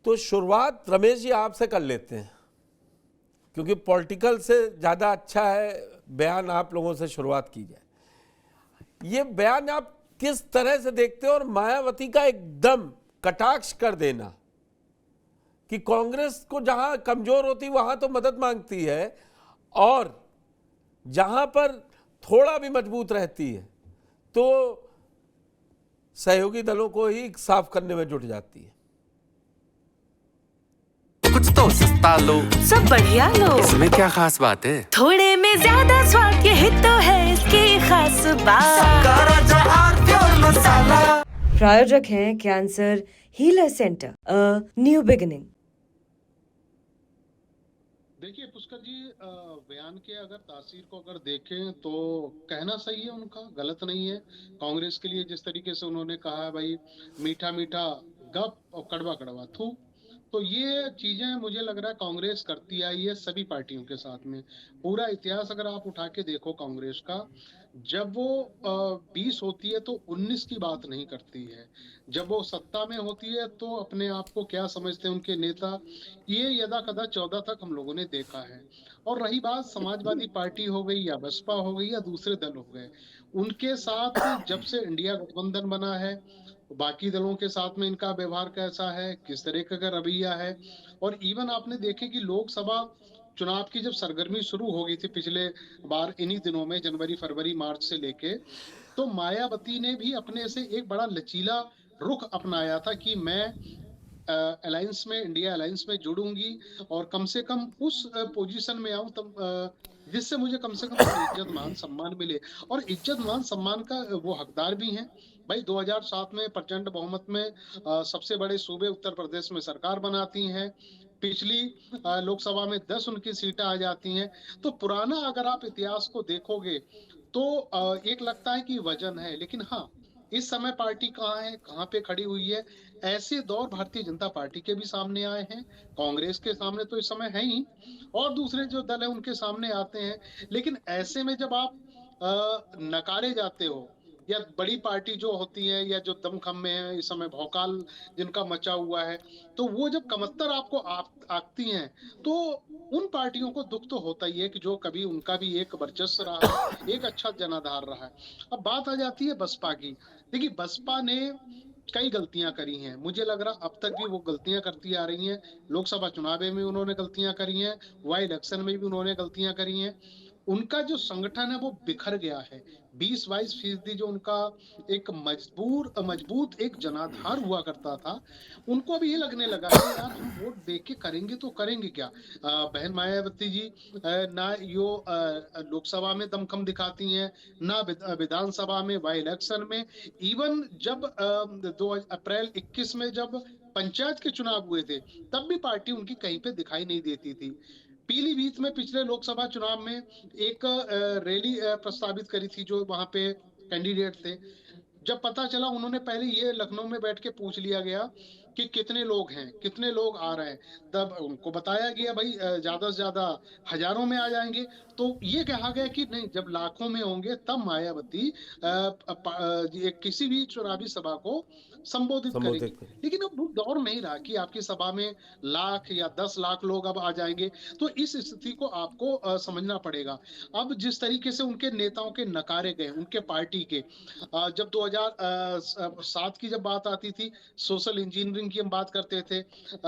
तो शुरुआत रमेश जी आपसे कर लेते हैं, क्योंकि पॉलिटिकल से ज़्यादा अच्छा है बयान आप लोगों से शुरुआत की जाए। ये बयान आप किस तरह से देखते हो, और मायावती का एकदम कटाक्ष कर देना कि कांग्रेस को जहां कमजोर होती वहां तो मदद मांगती है, और जहां पर थोड़ा भी मजबूत रहती है तो सहयोगी दलों को ही साफ करने में जुट जाती है। कुछ तो सस्ता लो, सब बढ़िया लो, इसमें क्या खास बात है? थोड़े में ज्यादा स्वाद, यही तो है इसकी खास बात। प्रायोजक हैं cancer healer centre, a new beginning. देखिए पुष्कर जी, बयान के अगर तासीर को अगर देखें तो कहना सही है, उनका गलत नहीं है। कांग्रेस के लिए जिस तरीके से उन्होंने कहा है भाई मीठा मीठा गप और कड़वा कड़वा थू, तो ये चीजें मुझे लग रहा है कांग्रेस करती आई है सभी पार्टियों के साथ में। पूरा इतिहास अगर आप उठा के देखो कांग्रेस का, जब वो 20 होती है तो 19 की बात नहीं करती है। जब वो सत्ता में होती है तो अपने आप को क्या समझते हैं उनके नेता, ये यदा कदा 14 तक हम लोगों ने देखा है। और रही बात समाजवादी पार्टी हो गई या बसपा हो गई या दूसरे दल हो गए, उनके साथ जब से इंडिया गठबंधन बना है, बाकी दलों के साथ में इनका व्यवहार कैसा है, किस तरह का रवैया है। और इवन आपने देखे कि लोकसभा चुनाव की जब सरगर्मी शुरू हो गई थी पिछले बार इन्हीं दिनों में, जनवरी फरवरी मार्च से लेके, तो मायावती ने भी अपने से एक बड़ा लचीला रुख अपनाया था कि मैं अलायंस में, इंडिया अलायंस में जुड़ूंगी और कम से कम उस पोजीशन में आऊं तब जिससे मुझे कम से कम इज्जत मान सम्मान मिले। और इज्जत मान सम्मान का वो हकदार भी हैं। भाई 2007 में प्रचंड बहुमत में सबसे बड़े सूबे उत्तर प्रदेश में सरकार बनाती हैं, पिछली लोकसभा में 10 उनकी सीटें आ जाती हैं। तो पुराना अगर आप इतिहास को देखोगे तो एक लगता है कि वजन है, लेकिन हाँ इस समय पार्टी कहाँ है, कहाँ पे खड़ी हुई है, ऐसे दौर भारतीय जनता पार्टी के भी सामने आए हैं, कांग्रेस के सामने तो इस समय है ही, और दूसरे जो दल है उनके सामने आते हैं। लेकिन ऐसे में जब आप नकारे जाते हो, या बड़ी पार्टी जो होती है या जो दमखम में है इस समय भौकाल जिनका मचा हुआ है, तो वो जब कमत्तर आपको आती हैं तो उन पार्टियों को दुख तो होता ही है कि जो कभी उनका भी एक वर्चस्व रहा है, एक अच्छा जनाधार रहा है। अब बात आ जाती है बसपा की। देखिए बसपा ने कई गलतियां करी हैं, मुझे लग रहा अब तक भी वो गलतियां करती आ रही हैं। लोकसभा चुनाव में उन्होंने गलतियां करी हैं, वाई इलेक्शन में भी उन्होंने गलतियां करी हैं। उनका जो संगठन है वो बिखर गया है। 20-22% जो उनका एक मजबूत एक जनाधार हुआ करता था, उनको अब ये लगने लगा कि यार हम वोट दे के करेंगे तो करेंगे क्या। बहन मायावती जी ना यो लोकसभा में दमखम दिखाती हैं, ना विधानसभा में वाई इलेक्शन में। इवन जब 2 अप्रैल 21 में जब पंचायत के चुनाव हुए थे, तब भी पार्टी उनकी कहीं पे दिखाई नहीं देती थी। पीलीभीत में पिछले लोकसभा चुनाव में एक रैली प्रस्तावित करी थी जो वहां पे कैंडिडेट थे। जब पता चला, उन्होंने पहले ये लखनऊ में बैठ के पूछ लिया गया कि कितने लोग हैं, कितने लोग आ रहे हैं, तब उनको बताया गया भाई ज्यादा से ज्यादा हजारों में आ जाएंगे। तो ये कहा गया कि नहीं, जब लाखों में होंगे तब मायावती किसी भी चुनावी सभा को संबोधित करेंगी। लेकिन अब वो दौर नहीं रहा कि आपकी सभा में लाख या 10 लाख लोग अब आ जाएंगे। तो इस स्थिति को आपको समझना पड़ेगा। अब जिस तरीके से उनके नेताओं के नकारे गए, उनके पार्टी के, जब 2007 की जब बात आती थी, सोशल इंजीनियरिंग की हम बात करते थे,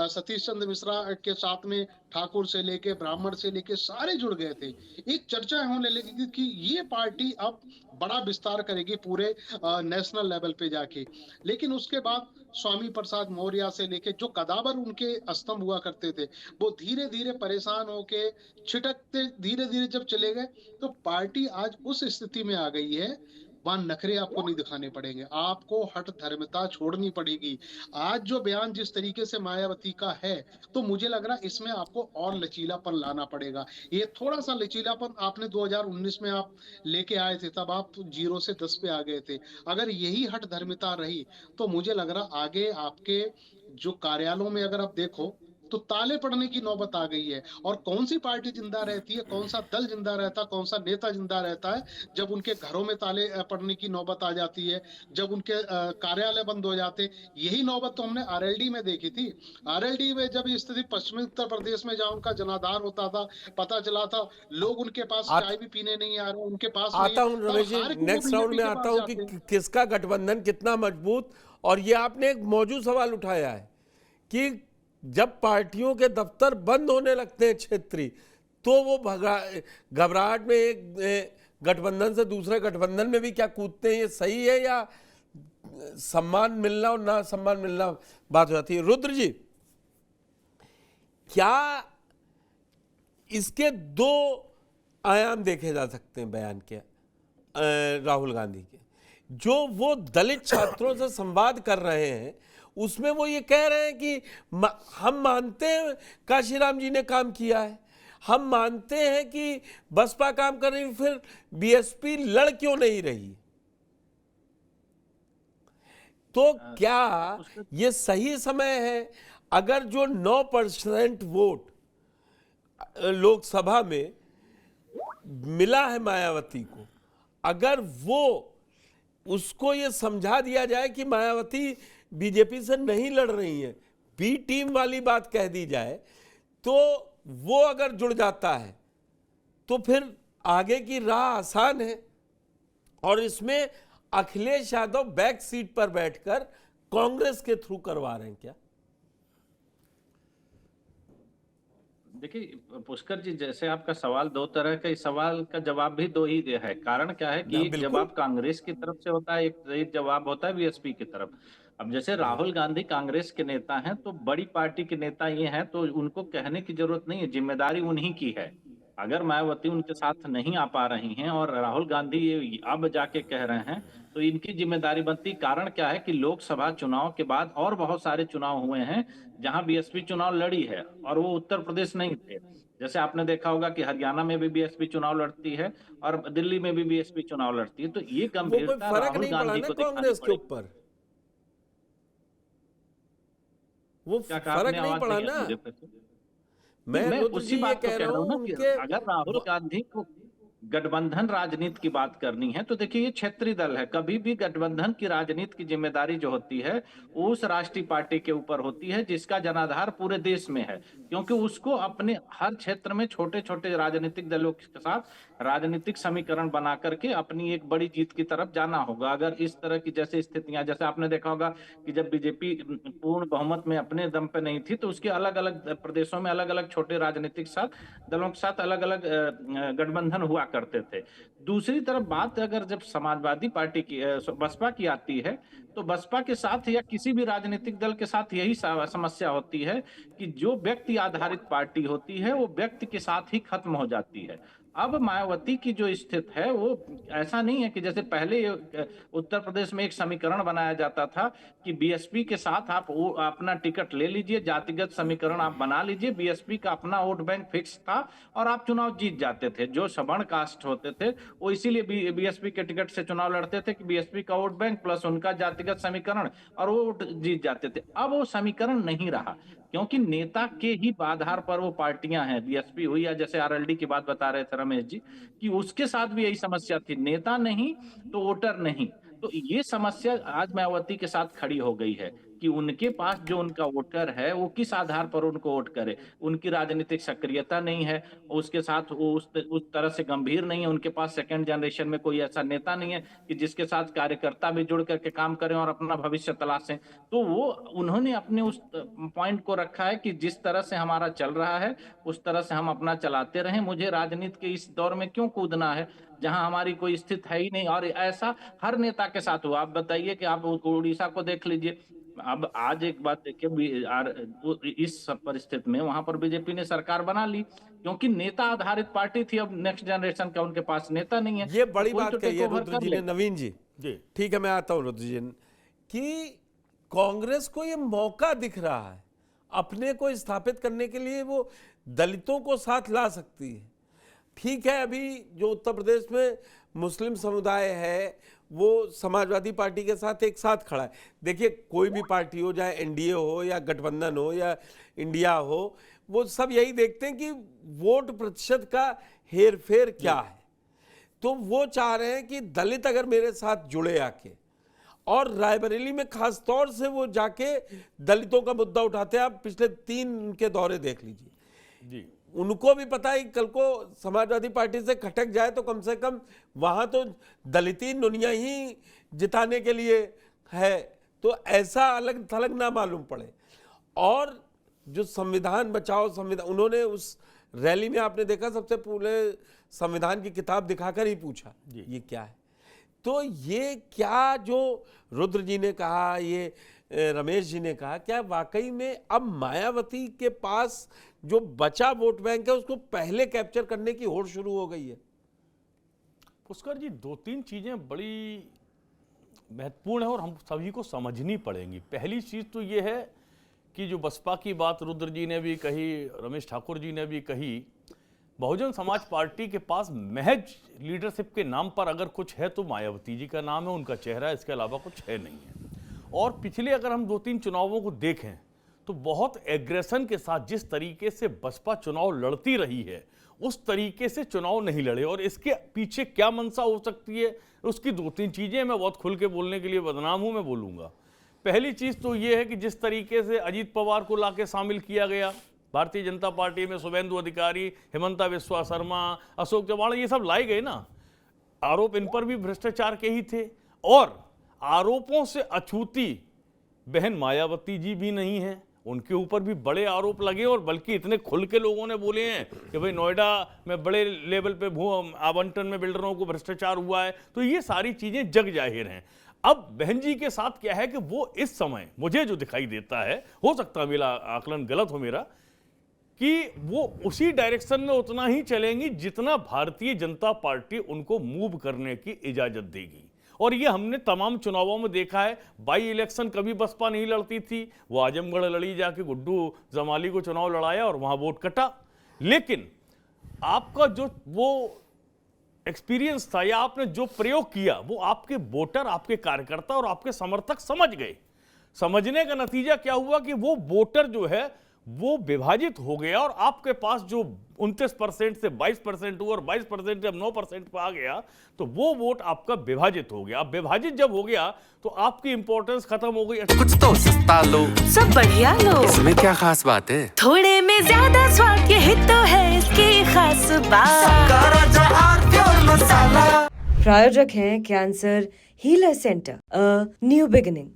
सतीश चंद्र मिश्रा के साथ में ठाकुर से लेके ब्राह्मण से लेके सारे जुड़ गए थे। एक चर्चा होने लगी थी कि ये पार्टी अब बड़ा विस्तार करेगी पूरे नेशनल लेवल पे जाके। लेकिन उसके बाद स्वामी प्रसाद मौर्य से लेके जो कदावर उनके स्तंभ हुआ करते थे, वो धीरे धीरे परेशान होके छिटकते धीरे धीरे जब चले गए, तो पार्टी आज उस स्थिति में आ गई है, वहां नखरे आपको नहीं दिखाने पड़ेंगे, आपको हठ धर्मता छोड़नी पड़ेगी। आज जो बयान जिस तरीके से मायावती का है, तो मुझे लग रहा है इसमें आपको और लचीलापन लाना पड़ेगा। ये थोड़ा सा लचीलापन आपने 2019 में आप लेके आए थे, तब आप 0 से 10 पे आ गए थे। अगर यही हठ धर्मिता रही तो मुझे लग रहा आगे आपके जो कार्यालयों में अगर आप देखो, तो ताले पड़ने की नौबत आ गई है। और कौन सी पार्टी जिंदा रहती है, कौन सा दल जिंदा रहता है, कौन सा नेता जिंदा रहता है जब उनके घरों में ताले पड़ने की नौबत आ जाती है, जब उनके कार्यालय बंद हो जाते। यही नौबत तो हमने आरएलडी में देखी थी। आरएलडी में जब ये स्थिति पश्चिमी उत्तर प्रदेश में जहां उनका जनाधार होता था, पता चला था लोग उनके पास चाय भी पीने नहीं आ रहे, उनके पास नहीं आता है, हूं तब रमेश जी, हार के वो नेक्स्ट राउंड बीजेपी में के आता पास हूं कि जाते हैं। किसका गठबंधन कितना मजबूत। और ये आपने एक मौजूद सवाल उठाया है कि जब पार्टियों के दफ्तर बंद होने लगते हैं क्षेत्रीय, तो वो घबराहट में एक गठबंधन से दूसरे गठबंधन में भी क्या कूदते हैं। ये सही है या सम्मान मिलना और ना सम्मान मिलना बात हो जाती है? रुद्र जी, क्या इसके दो आयाम देखे जा सकते हैं बयान के राहुल गांधी के? जो वो दलित छात्रों से संवाद कर रहे हैं उसमें वो ये कह रहे हैं कि हम मानते हैं काशीराम जी ने काम किया है, हम मानते हैं कि बसपा काम कर रही, फिर बीएसपी लड़ क्यों नहीं रही? तो क्या ये सही समय है? अगर जो 9% वोट लोकसभा में मिला है मायावती को, अगर वो उसको ये समझा दिया जाए कि मायावती बीजेपी से नहीं लड़ रही है, बी टीम वाली बात कह दी जाए, तो वो अगर जुड़ जाता है तो फिर आगे की राह आसान है। और इसमें अखिलेश यादव बैक सीट पर बैठकर कांग्रेस के थ्रू करवा रहे हैं क्या? देखिए पुष्कर जी, जैसे आपका सवाल दो तरह का, इस सवाल का जवाब भी दो ही है। कारण क्या है कि एक जवाब कांग्रेस की तरफ से होता है, एक जवाब होता है बीएसपी की तरफ। अब जैसे राहुल गांधी कांग्रेस के नेता हैं, तो बड़ी पार्टी के नेता ये हैं, तो उनको कहने की जरूरत नहीं है, जिम्मेदारी उन्हीं की है। अगर मायावती उनके साथ नहीं आ पा रही हैं और राहुल गांधी ये अब जाके कह रहे हैं, तो इनकी जिम्मेदारी बनती। कारण क्या है कि लोकसभा चुनाव के बाद और बहुत सारे चुनाव हुए हैं जहां बीएसपी चुनाव लड़ी है, और वो उत्तर प्रदेश नहीं थे। जैसे आपने देखा होगा कि हरियाणा में भी बीएसपी चुनाव लड़ती है और दिल्ली में भी बीएसपी चुनाव लड़ती है। तो ये वो कोई गंभीरता फर्क राहुल नहीं पड़ा गांधी ना को दिखानी कांग्रेस के पड़ेगी। ऊपर, वो क्या कहा फर्क आपने? नहीं आवाज पड़ा नहीं ना। मुझे फिर से। मैं मैं रुद्र उसी जी ये बात को कह कह रहा रहा हूँ हूं ना कि उनके अगर राहुल गांधी को गठबंधन राजनीति की बात करनी है, तो देखिए ये क्षेत्रीय दल है। कभी भी गठबंधन की राजनीति की जिम्मेदारी जो होती है उस राष्ट्रीय पार्टी के ऊपर होती है जिसका जनाधार पूरे देश में है, क्योंकि उसको अपने हर क्षेत्र में छोटे छोटे राजनीतिक दलों के साथ राजनीतिक समीकरण बना करके अपनी एक बड़ी जीत की तरफ जाना होगा। अगर इस तरह की जैसे स्थितियां, जैसे आपने देखा होगा कि जब बीजेपी पूर्ण बहुमत में अपने दम पे नहीं थी, तो उसके अलग अलग प्रदेशों में अलग अलग छोटे राजनीतिक दलों के साथ अलग अलग गठबंधन हुआ करते थे। दूसरी तरफ बात अगर जब समाजवादी पार्टी की बसपा की आती है, तो बसपा के साथ या किसी भी राजनीतिक दल के साथ यही समस्या होती है कि जो व्यक्ति आधारित पार्टी होती है वो व्यक्ति के साथ ही खत्म हो जाती है। अब मायावती की जो स्थिति है वो ऐसा नहीं है कि जैसे पहले उत्तर प्रदेश में एक समीकरण बनाया जाता था कि बीएसपी के साथ आप अपना टिकट ले लीजिए, जातिगत समीकरण आप बना लीजिए, बीएसपी का अपना वोट बैंक फिक्स था और आप चुनाव जीत जाते थे। जो सवर्ण कास्ट होते थे वो इसीलिए बीएसपी के टिकट से चुनाव लड़ते थे कि बीएसपी का वोट बैंक प्लस उनका जातिगत समीकरण, और वो वोट जीत जाते थे। अब वो समीकरण नहीं रहा, क्योंकि नेता के ही आधार पर वो पार्टियां हैं, बीएसपी हुई या जैसे आरएलडी की बात बता रहे थे रमेश जी, कि उसके साथ भी यही समस्या थी, नेता नहीं तो वोटर नहीं। तो ये समस्या आज मायावती के साथ खड़ी हो गई है कि उनके पास जो उनका वोटर है वो किस आधार पर उनको वोट करे। उनकी राजनीतिक सक्रियता नहीं है, उसके साथ वो उस तरह से गंभीर नहीं है, उनके पास सेकंड जनरेशन में कोई ऐसा नेता नहीं है कि जिसके साथ कार्यकर्ता भी जुड़ करके काम करें और अपना भविष्य तलाशें। तो वो उन्होंने अपने उस पॉइंट को रखा है कि जिस तरह से हमारा चल रहा है उस तरह से हम अपना चलाते रहें, मुझे राजनीति के इस दौर में क्यों कूदना है जहां हमारी कोई स्थिति है ही नहीं। और ऐसा हर नेता के साथ हुआ। आप बताइए कि आप उड़ीसा को देख लीजिए। अब आज एक बात देखिए, इस परिस्थिति में वहां पर बीजेपी ने सरकार बना ली क्योंकि नेता आधारित पार्टी थी। अब नेक्स्ट जनरेशन का उनके पास नेता नहीं है। ये बड़ी तो बात कही है रुद्र जी ने। नवीन जी, ठीक है, मैं आता हूं रुद्र जी, कि कांग्रेस को ये मौका दिख रहा है अपने को स्थापित करने के लिए, वो दलितों को साथ ला सकती है। ठीक है, अभी जो उत्तर प्रदेश में मुस्लिम समुदाय है वो समाजवादी पार्टी के साथ एक साथ खड़ा है। देखिए, कोई भी पार्टी हो, चाहे एनडीए हो या गठबंधन हो या इंडिया हो, वो सब यही देखते हैं कि वोट प्रतिशत का हेरफेर क्या है। तो वो चाह रहे हैं कि दलित अगर मेरे साथ जुड़े आके, और रायबरेली में खास तौर से वो जाके दलितों का मुद्दा उठाते हैं। आप पिछले 3 उनके दौरे देख लीजिए जी। उनको भी पता है कि कल को समाजवादी पार्टी से खटक जाए तो कम से कम वहां तो दलिती नुनिया ही जिताने के लिए है, तो ऐसा अलग थलग ना मालूम पड़े। और जो संविधान बचाओ संविधान, उन्होंने उस रैली में आपने देखा सबसे पहले संविधान की किताब दिखाकर ही पूछा ये क्या है। तो ये क्या जो रुद्र जी ने कहा, ये रमेश जी ने कहा, क्या वाकई में अब मायावती के पास जो बचा वोट बैंक है उसको पहले कैप्चर करने की होड़ शुरू हो गई है? पुष्कर जी, 2-3 चीजें बड़ी महत्वपूर्ण है और हम सभी को समझनी पड़ेंगी। पहली चीज तो ये है कि जो बसपा की बात रुद्र जी ने भी कही, रमेश ठाकुर जी ने भी कही, बहुजन समाज पार्टी के पास महज लीडरशिप के नाम पर अगर कुछ है तो मायावती जी का नाम है, उनका चेहरा है, इसके अलावा कुछ है नहीं है। और पिछले अगर हम 2-3 चुनावों को देखें तो बहुत एग्रेशन के साथ जिस तरीके से बसपा चुनाव लड़ती रही है उस तरीके से चुनाव नहीं लड़े। और इसके पीछे क्या मंशा हो सकती है, उसकी 2-3 चीजें मैं बहुत खुल के बोलने के लिए बदनाम हूं, मैं बोलूंगा। पहली चीज तो यह है कि जिस तरीके से अजीत पवार को लाके शामिल किया गया भारतीय जनता पार्टी में, शुभेंदु अधिकारी, हिमंता बिस्वा शर्मा, अशोक चव्हाण, ये सब लाए गए ना, आरोप इन पर भी भ्रष्टाचार के ही थे। और आरोपों से अछूती बहन मायावती जी भी नहीं है, उनके ऊपर भी बड़े आरोप लगे और बल्कि इतने खुल के लोगों ने बोले हैं कि भाई नोएडा में बड़े लेवल पे भू आवंटन में बिल्डरों को भ्रष्टाचार हुआ है। तो ये सारी चीजें जग जाहिर हैं। अब बहन जी के साथ क्या है कि वो इस समय मुझे जो दिखाई देता है, हो सकता है मेरा आकलन गलत हो मेरा, कि वो उसी डायरेक्शन में उतना ही चलेंगी जितना भारतीय जनता पार्टी उनको मूव करने की इजाजत देगी। और ये हमने तमाम चुनावों में देखा है। बाई इलेक्शन कभी बसपा नहीं लड़ती थी, वो आजमगढ़ लड़ी, जाके गुड्डू जमाली को चुनाव लड़ाया और वहां वोट कटा। लेकिन आपका जो वो एक्सपीरियंस था या आपने जो प्रयोग किया वो आपके वोटर, आपके कार्यकर्ता और आपके समर्थक समझ गए। समझने का नतीजा क्या हुआ कि वो वोटर जो है वो विभाजित हो गया और आपके पास जो 29% से 22% हुआ और 22% जब 9% पर आ गया तो वो वोट आपका विभाजित हो गया। अब विभाजित जब हो गया तो आपकी इंपॉर्टेंस खत्म हो गई। कुछ तो सस्ता लो, सब बढ़िया लो, इसमें क्या खास बात है? थोड़े में ज्यादा स्वाद, यही तो है इसकी खास बात। प्रायोजक हैं cancer healer centre, a new beginning.